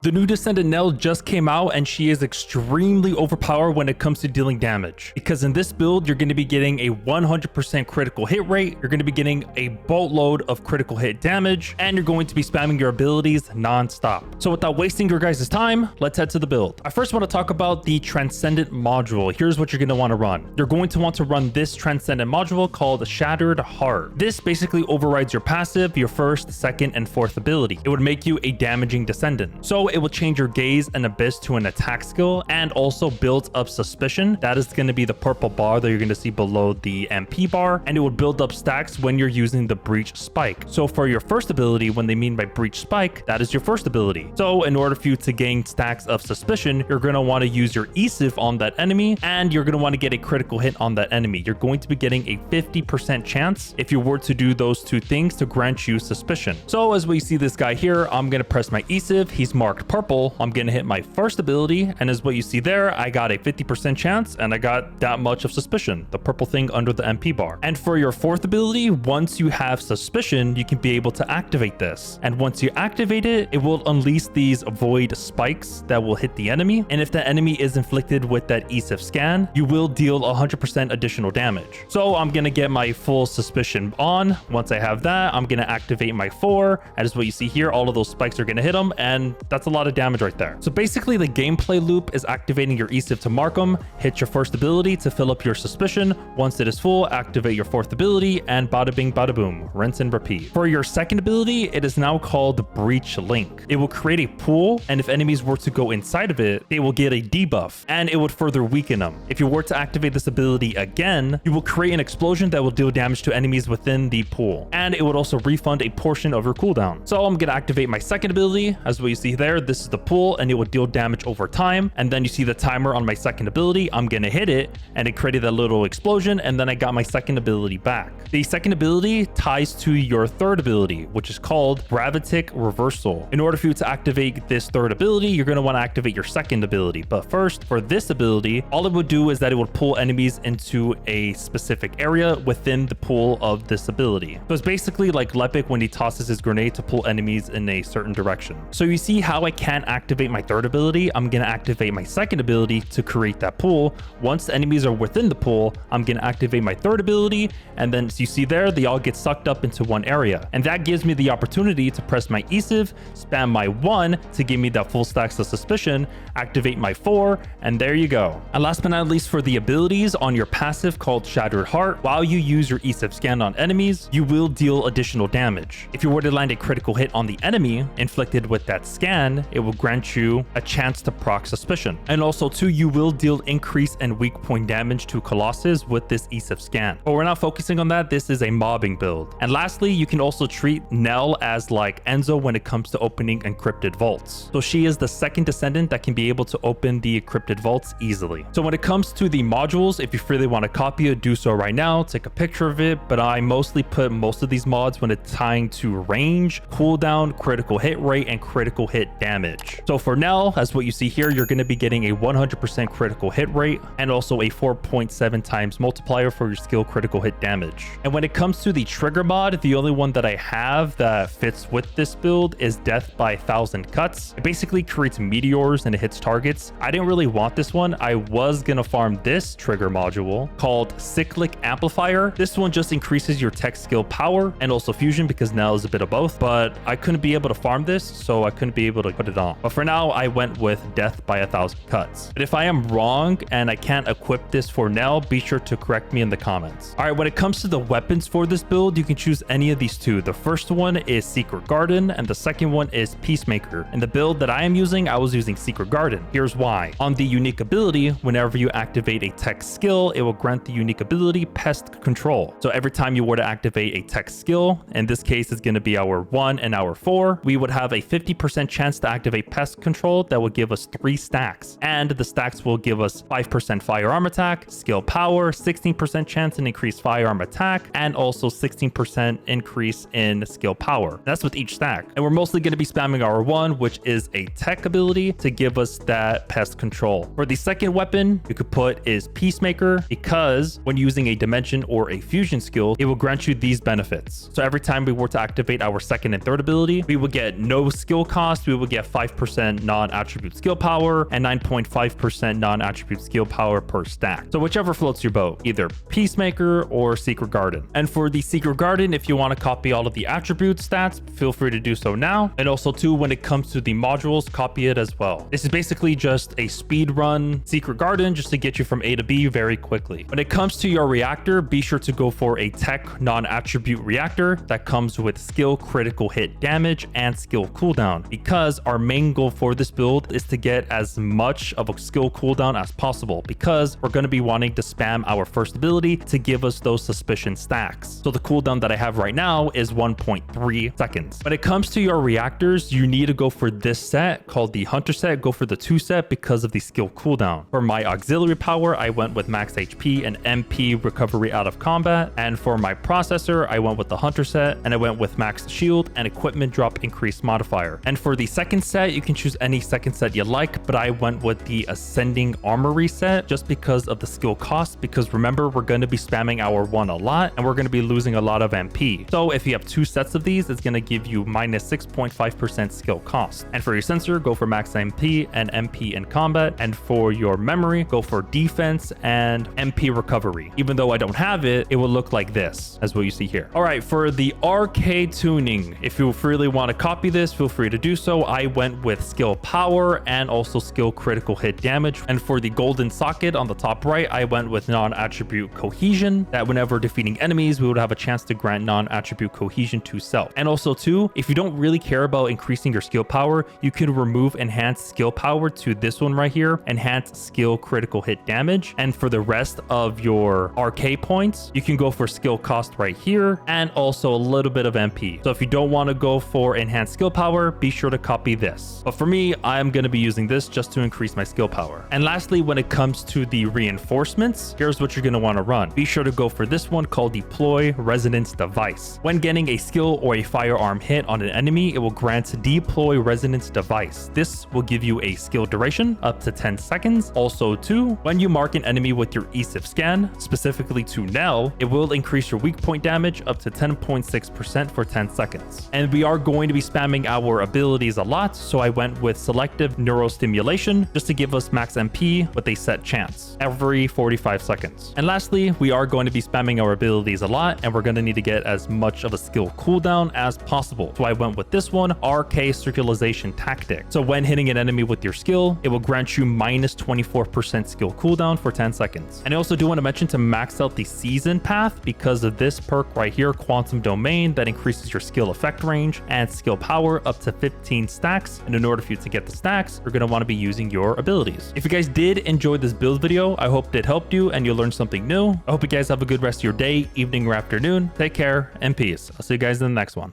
The new Descendant NELL just came out and she is extremely overpowered when it comes to dealing damage. Because in this build, you're going to be getting a 100% critical hit rate, you're going to be getting a boatload of critical hit damage, and you're going to be spamming your abilities non-stop. So without wasting your guys' time, let's head to the build. I first want to talk about the Transcendent module. Here's what you're going to want to run. You're going to want to run this Transcendent module called Shattered Heart. This basically overrides your passive, your first, second, and fourth ability. It would make you a damaging Descendant. So it will change your Gaze and Abyss to an attack skill and also builds up Suspicion. That is going to be the purple bar that you're going to see below the MP bar, and it will build up stacks when you're using the Breach Spike. So for your first ability, when they mean by Breach Spike, that is your first ability. So in order for you to gain stacks of Suspicion, you're going to want to use your ESIF on that enemy, and you're going to want to get a critical hit on that enemy. You're going to be getting a 50% chance if you were to do those two things to grant you Suspicion. So as we see this guy here, I'm going to press my ESIF. He's marked purple. I'm going to hit my first ability, and as what you see there, I got a 50% chance and I got that much of Suspicion, the purple thing under the MP bar. And for your fourth ability, once you have Suspicion, you can be able to activate this. And once you activate it, it will unleash these void spikes that will hit the enemy. And if the enemy is inflicted with that ESIF scan, you will deal 100% additional damage. So I'm going to get my full Suspicion on. Once I have that, I'm going to activate my 4. And as what you see here, all of those spikes are going to hit them, and that's a lot of damage right there. So basically the gameplay loop is activating your ESIF to mark them, hit your first ability to fill up your Suspicion. Once it is full, activate your fourth ability, and bada bing bada boom, rinse and repeat. For your second ability, it is now called Breach Link. It will create a pool, and if enemies were to go inside of it, they will get a debuff, and it would further weaken them. If you were to activate this ability again, you will create an explosion that will deal damage to enemies within the pool, and it would also refund a portion of your cooldown. So I'm going to activate my second ability. As what you see there, this is the pool, and it will deal damage over time. And then you see the timer on my second ability. I'm gonna hit it, and it created a little explosion, and then I got my second ability back. The second ability ties to your third ability, which is called Gravitic Reversal. In order for you to activate this third ability, you're going to want to activate your second ability. But first, for this ability, all it would do is that it would pull enemies into a specific area within the pool of this ability. So it's basically like Lepic when he tosses his grenade to pull enemies in a certain direction. So you see how I can't activate my third ability. I'm going to activate my second ability to create that pool. Once the enemies are within the pool, I'm going to activate my third ability, and then as you see there, they all get sucked up into one area, and that gives me the opportunity to press my ESIF, spam my 1 to give me that full stacks of Suspicion, activate my 4, and there you go. And last but not least, for the abilities on your passive called Shattered Heart, while you use your ESIF scan on enemies, you will deal additional damage. If you were to land a critical hit on the enemy inflicted with that scan, it will grant you a chance to proc Suspicion. And also too, you will deal increase and weak point damage to Colossus with this ESIF scan. But we're not focusing on that. This is a mobbing build. And lastly, you can also treat NELL as like Enzo when it comes to opening encrypted vaults. So she is the second Descendant that can be able to open the encrypted vaults easily. So when it comes to the modules, if you really want to copy it, do so right now, take a picture of it. But I mostly put most of these mods when it's tying to range, cooldown, critical hit rate, and critical hit damage. So for NELL, as what you see here, you're going to be getting a 100% critical hit rate and also a 4.7 times multiplier for your skill critical hit damage. And when it comes to the trigger mod, the only one that I have that fits with this build is Death by 1,000 Cuts. It basically creates meteors and it hits targets. I didn't really want this one. I was going to farm this trigger module called Cyclic Amplifier. This one just increases your tech skill power and also fusion because NELL is a bit of both, but I couldn't be able to farm this, so I couldn't be able to put it on. But for now, I went with Death by 1,000 Cuts. But if I am wrong and I can't equip this for NELL, be sure to correct me in the comments. All right, when it comes to the weapons for this build, you can choose any of these two. The first one is Secret Garden, and the second one is Peacemaker. In the build that I am using, I was using Secret Garden. Here's why. On the unique ability, whenever you activate a tech skill, it will grant the unique ability Pest Control. So every time you were to activate a tech skill, in this case it's going to be our 1 and our 4, we would have a 50% chance to activate Pest Control that would give us 3 stacks. And the stacks will give us 5% firearm attack, skill power, 16% chance and increased firearm attack, and also 16% increase in skill power. That's with each stack. And we're mostly going to be spamming our 1, which is a tech ability to give us that pest control. For the second weapon you could put is Peacemaker, because when using a dimension or a fusion skill, it will grant you these benefits. So every time we were to activate our second and third ability, we would get no skill cost, we would get 5% non-attribute skill power and 9.5% non-attribute skill power per stack. So whichever floats your boat, either Peacemaker or Secret Garden. And for the Secret Garden, if you want to copy all of the attribute stats, feel free to do so now. And also too, when it comes to the modules, copy it as well. This is basically just a speed run Secret Garden just to get you from A to B very quickly. When it comes to your reactor, be sure to go for a tech non-attribute reactor that comes with skill critical hit damage and skill cooldown, because our main goal for this build is to get as much of a skill cooldown as possible, because we're going to be wanting to spam our first ability to give us those suspicion stacks. So the cooldown that I have right now is 1.3 seconds. When it comes to your reactors, you need to go for this set called the Hunter set. Go for the 2 set because of the skill cooldown. For my auxiliary power, I went with max HP and MP recovery out of combat. And for my processor, I went with the Hunter set, and I went with max shield and equipment drop increase modifier. And for the second set, you can choose any second set you like, but I went with the ascending armory set just because of the skill cost, because remember, we're going to be spamming our 1 a lot and we're going to be losing a lot of MP. So if you have 2 sets of these, it's going to give you minus 6.5% skill cost. And for your sensor, go for max MP and MP in combat. And for your memory, go for defense and MP recovery. Even though I don't have it, it will look like this, as what you see here. All right, for the Arche Tuning, if you really want to copy this, feel free to do so. I went with skill power and also skill critical hit damage. And for the golden socket on the top right, I went with non-attribute cohesion, that whenever defeating enemies, we would have a chance to grant non-attribute cohesion to self. And also too, if you don't really care about increasing your skill power, you can remove enhanced skill power to this one right here, enhanced skill critical hit damage. And for the rest of your Arche points, you can go for skill cost right here and also a little bit of MP. So if you don't want to go for enhanced skill power, be sure to copy this. But for me, I'm going to be using this just to increase my skill power. And lastly, when it comes to the reinforcements, here's what you're going to want to run. Be sure to go for this one called Deploy Resonance Device. When getting a skill or a firearm hit on an enemy, it will grant Deploy Resonance Device. This will give you a skill duration up to 10 seconds. Also too, when you mark an enemy with your ESIF scan, specifically to NELL, it will increase your weak point damage up to 10.6% for 10 seconds. And we are going to be spamming our abilities a lot, so I went with selective neurostimulation just to give us max MP with a set chance every 45 seconds. And lastly, we are going to be spamming our abilities a lot, and we're going to need to get as much of a skill cooldown as possible. So I went with this one, Arche Circulation Tactic. So when hitting an enemy with your skill, it will grant you minus 24% skill cooldown for 10 seconds. And I also do want to mention to max out the season path because of this perk right here, Quantum Domain, that increases your skill effect range and skill power up to 15 stacks. And in order for you to get the stacks, you're going to want to be using your abilities. If you guys did enjoy this build video, I hope it helped you and you learned something new. I hope you guys have a good rest of your day, evening, or afternoon. Take care and peace. I'll see you guys in the next one.